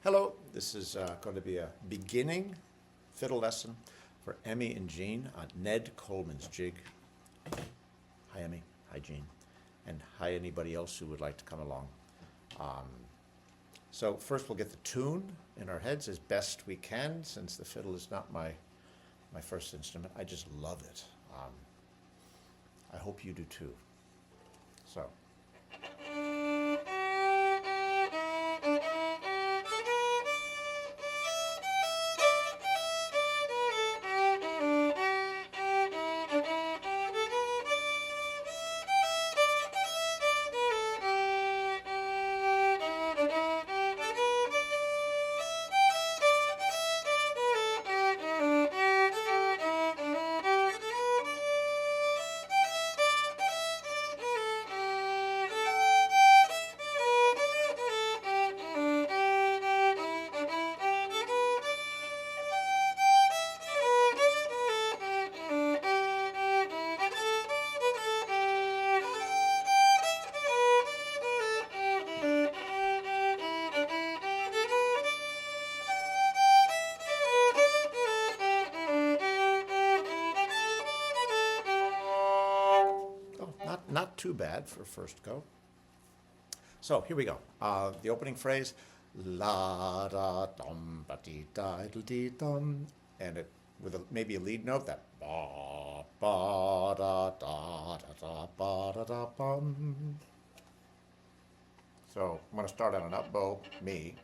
Hello, this is going to be a beginning fiddle lesson for Emmy and Jean on Ned Coleman's jig. Hi Emmy, hi Jean, and hi anybody else who would like to come along. So first we'll get the tune in our heads as best we can, since the fiddle is not my first instrument. I just love it. I hope you do too. So. Not too bad for a first go. So here we go. The opening phrase, la da dum ba dee da dee dum, and it with maybe a lead note, that ba ba da da da da ba da da bum. So I'm going to start on an up bow, me.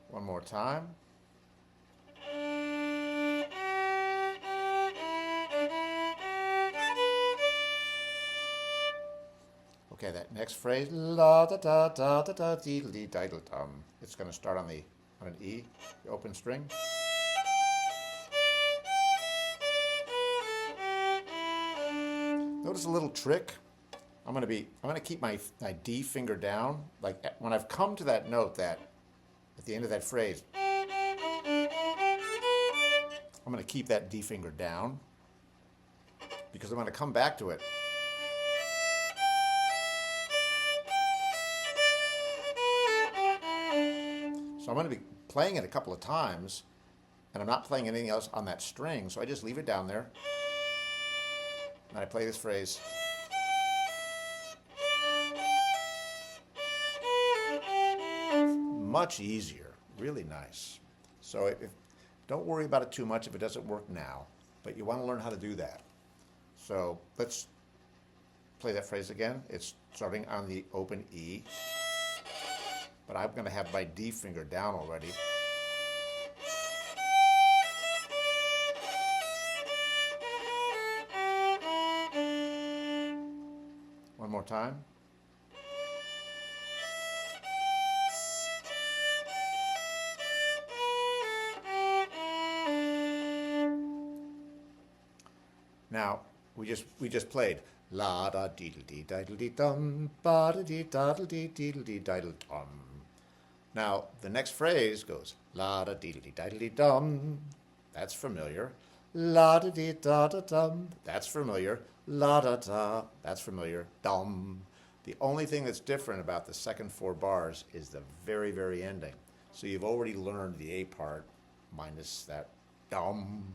One more time. Okay, that next phrase, la da da da da da dee dee diddle dum. It's going to start on an E, the open string. Notice a little trick. I'm going to keep my D finger down. Like when I've come to that note, that at the end of that phrase, I'm going to keep that D finger down because I'm going to come back to it. So I'm going to be playing it a couple of times, and I'm not playing anything else on that string, so I just leave it down there. And I play this phrase. Much easier, really nice. So don't worry about it too much if it doesn't work now, but you want to learn how to do that. So let's play that phrase again. It's starting on the open E, but I'm going to have my D finger down already. One more time. Now, we just played la da deedle dee diddle dee dum, ba da dee daddle dee deedle dee diddle dum. Now, the next phrase goes la da deedle dee diddle dee dum. That's familiar. La da dee da da dum. That's familiar. La da da. That's familiar. Dum. The only thing that's different about the second 4 bars is the very, very ending. So you've already learned the A part minus that dum.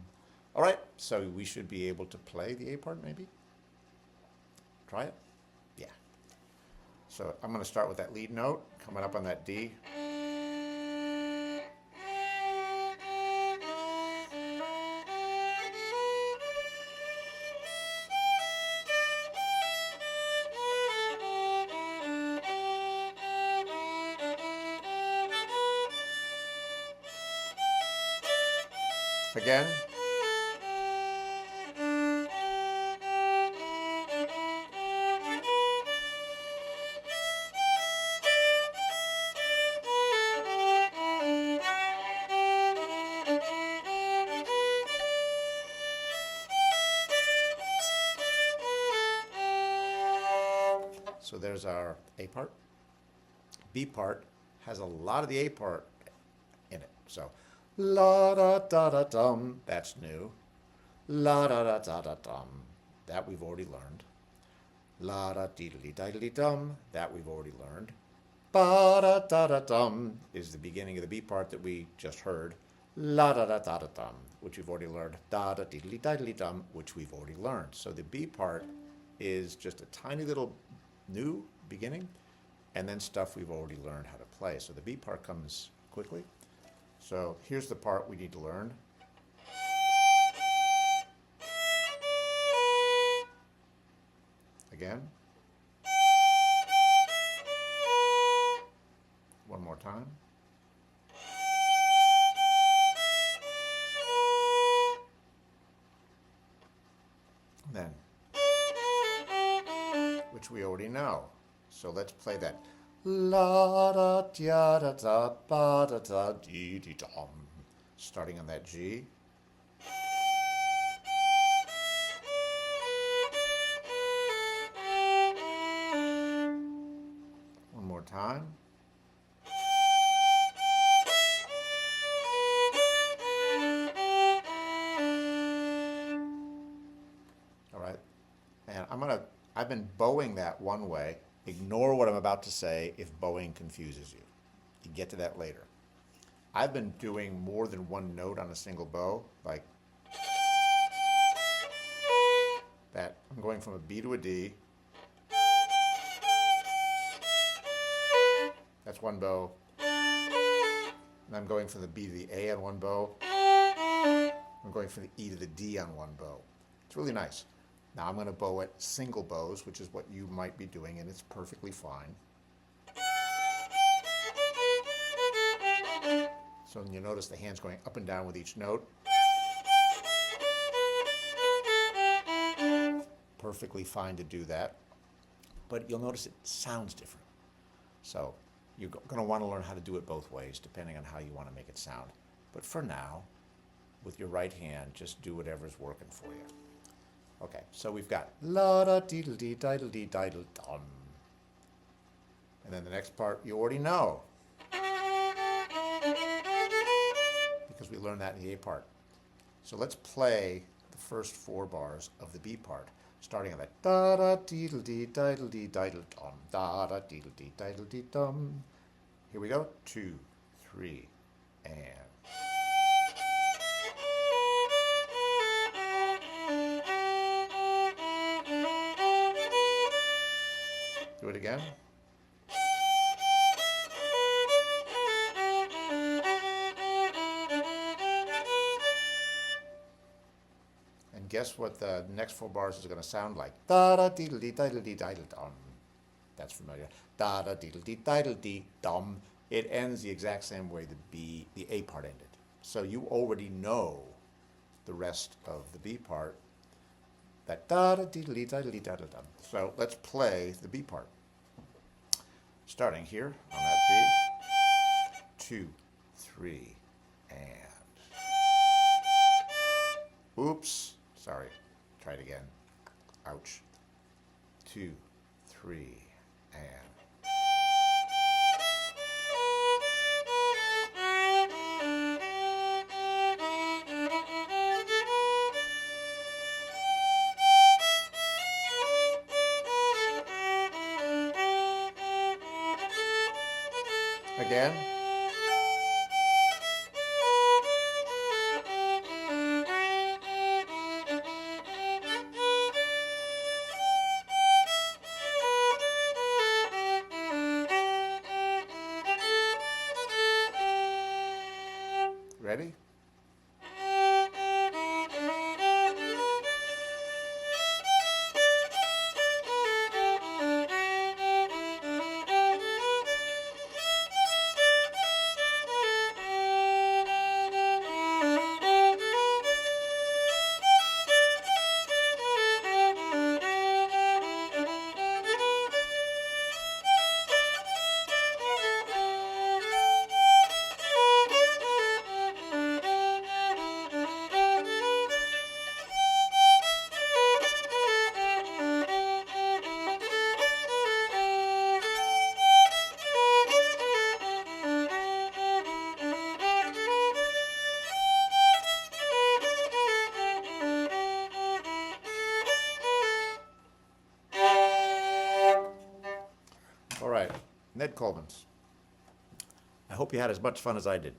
All right, so we should be able to play the A part, maybe? Try it? Yeah. So I'm going to start with that lead note, coming up on that D. Again. So there's our A part. B part has a lot of the A part in it. So, la da da da dum, that's new. La da da da da dum, that we've already learned. La da deedly diddly dum, that we've already learned. Ba da da da dum is the beginning of the B part that we just heard. La da da da da dum, which we've already learned. Da da deedly diddly dum, which we've already learned. So the B part is just a tiny little new beginning, and then stuff we've already learned how to play. So the B part comes quickly. So here's the part we need to learn. Again. One more time. Then, which we already know. So let's play that. La da da da da ba da da dee dee dum. Starting on that G. One more time. All right. And I've been bowing that one way. Ignore what I'm about to say if bowing confuses you. You get to that later. I've been doing more than one note on a single bow, like that. I'm going from a B to a D. That's one bow. And I'm going from the B to the A on one bow. I'm going from the E to the D on one bow. It's really nice. Now I'm going to bow it single bows, which is what you might be doing, and it's perfectly fine. So you notice the hands going up and down with each note. Perfectly fine to do that. But you'll notice it sounds different. So you're going to want to learn how to do it both ways, depending on how you want to make it sound. But for now, with your right hand, just do whatever's working for you. Okay, so we've got la da deedle dee diddle dee diddle dum. And then the next part you already know, because we learned that in the A part. So let's play the first 4 bars of the B part, starting on that da da deedle dee diddle dee diddle dum, da da deedle dee diddle dee dum. Here we go, 2, 3, and. Do it again. And guess what the next 4 bars is going to sound like? Da da deedle dee diddle dee diddle dum. That's familiar. Da da deedle dee diddle dee dum. It ends the exact same way the A part ended. So you already know the rest of the B part. That da da deedle dee diddle dee diddle dum. So let's play the B part. Starting here on that B, 2, 3, and. Oops, sorry, try it again. Ouch. 2, 3, and. Again. Ready? All right, Ned Coleman's. I hope you had as much fun as I did.